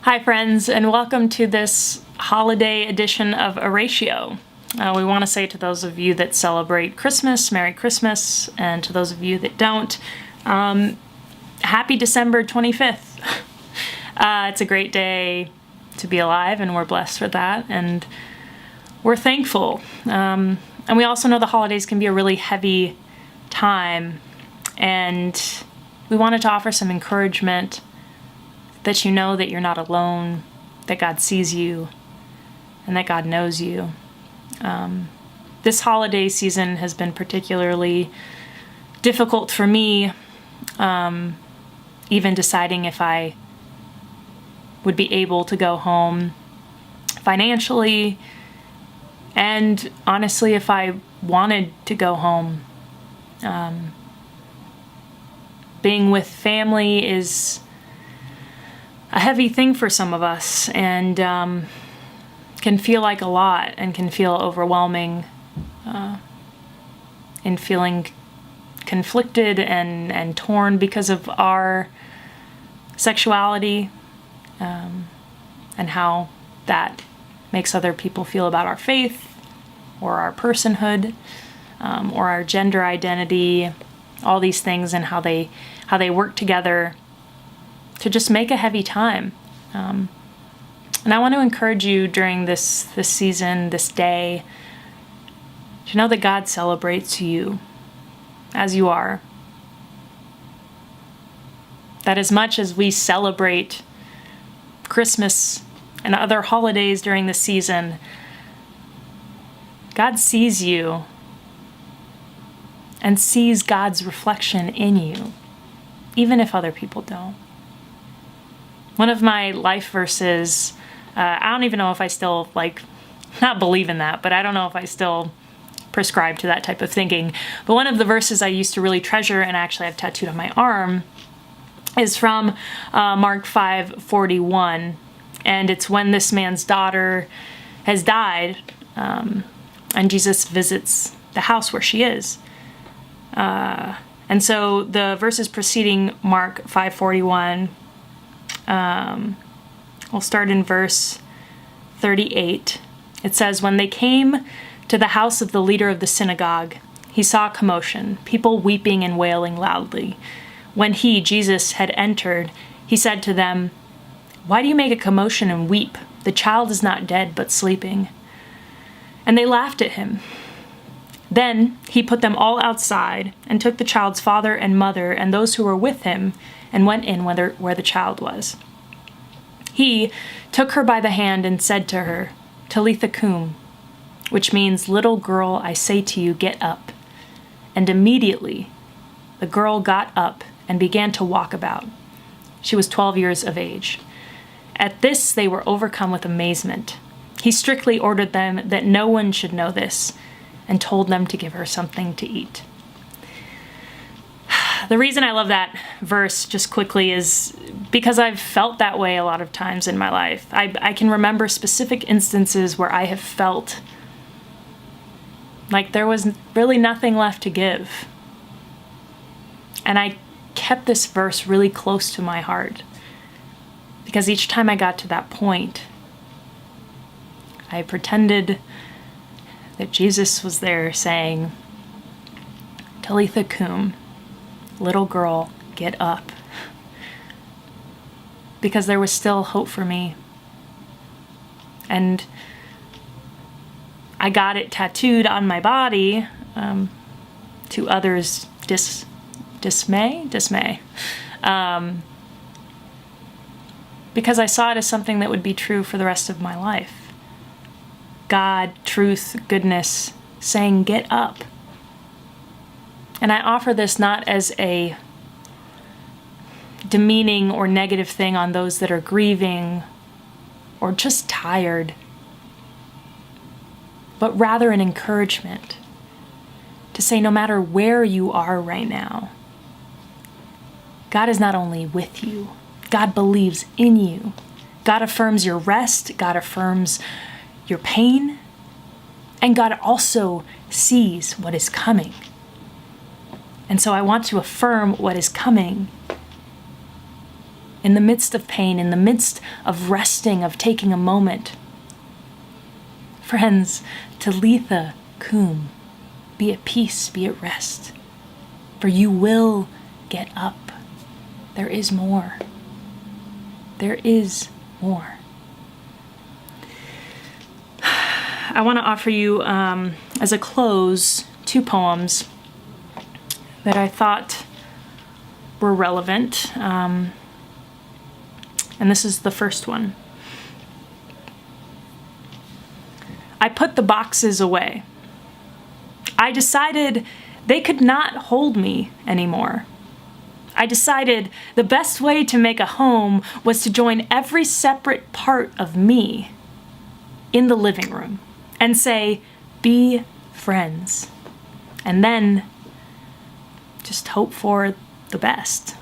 Hi friends, and welcome to this holiday edition of Oratio. We want to say to those of you that celebrate Christmas, Merry Christmas, and to those of you that don't, happy December 25th. It's a great day to be alive, and we're blessed for that, and we're thankful. And we also know the holidays can be a really heavy time, and we wanted to offer some encouragement that you know that you're not alone, that God sees you, and that God knows you. This holiday season has been particularly difficult for me, even deciding if I would be able to go home financially, and honestly, if I wanted to go home. Being with family is a heavy thing for some of us, and can feel like a lot and can feel overwhelming, and feeling conflicted and torn because of our sexuality, and how that makes other people feel about our faith or our personhood, or our gender identity, all these things, and how they work together to just make a heavy time. And I want to encourage you during this season, this day, to know that God celebrates you as you are. That as much as we celebrate Christmas and other holidays during the season, God sees you and sees God's reflection in you, even if other people don't. One of my life verses, I don't even know if I still, not believe in that, but I don't know if I still prescribe to that type of thinking. But one of the verses I used to really treasure, and actually I've tattooed on my arm, is from Mark 5:41. And it's when this man's daughter has died, and Jesus visits the house where she is. And so the verses preceding Mark 5:41, we'll start in verse 38. It says, "When they came to the house of the leader of the synagogue, he saw a commotion, people weeping and wailing loudly. When he, Jesus, had entered, he said to them, 'Why do you make a commotion and weep? The child is not dead, but sleeping.' And they laughed at him. Then he put them all outside and took the child's father and mother and those who were with him and went in where the child was. He took her by the hand and said to her, 'Talitha cum,' which means, 'Little girl, I say to you, get up.' And immediately the girl got up and began to walk about. She was 12 years of age. At this they were overcome with amazement. He strictly ordered them that no one should know this, and told them to give her something to eat." The reason I love that verse, just quickly, is because I've felt that way a lot of times in my life. I can remember specific instances where I have felt like there was really nothing left to give. And I kept this verse really close to my heart, because each time I got to that point, I pretended that Jesus was there saying, "Talitha cum," little girl, get up. Because there was still hope for me. And I got it tattooed on my body, to others' dismay, because I saw it as something that would be true for the rest of my life. God, truth, goodness, saying, get up. And I offer this not as a demeaning or negative thing on those that are grieving or just tired, but rather an encouragement to say, no matter where you are right now, God is not only with you, God believes in you. God affirms your rest, God affirms your pain, and God also sees what is coming. And so I want to affirm what is coming in the midst of pain, in the midst of resting, of taking a moment. Friends, Talitha cum, be at peace, be at rest, for you will get up. There is more. There is more. I want to offer you, as a close, 2 poems that I thought were relevant. And this is the first one. I put the boxes away. I decided they could not hold me anymore. I decided the best way to make a home was to join every separate part of me in the living room and say, be friends. And then just hope for the best.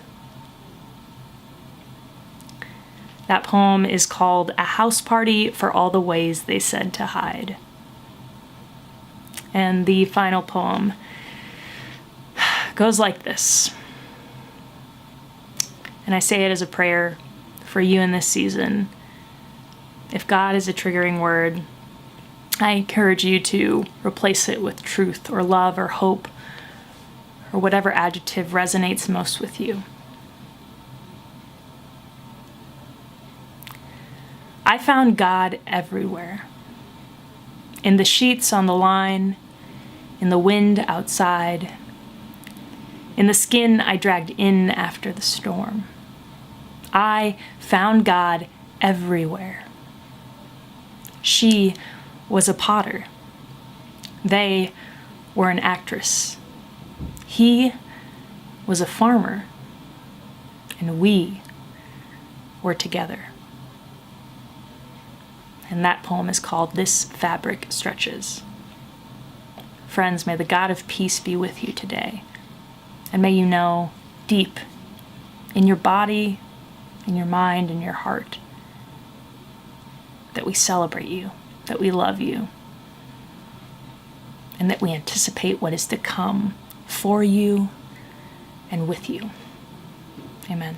That poem is called A House Party for All the Ways They Said to Hide. And the final poem goes like this. And I say it as a prayer for you in this season. If God is a triggering word, I encourage you to replace it with truth or love or hope or whatever adjective resonates most with you. I found God everywhere. In the sheets on the line, in the wind outside, in the skin I dragged in after the storm. I found God everywhere. She was a potter. They were an actress. He was a farmer. And we were together. And that poem is called This Fabric Stretches. Friends, may the God of peace be with you today. And may you know deep in your body, in your mind, in your heart, that we celebrate you, that we love you, and that we anticipate what is to come for you and with you. Amen.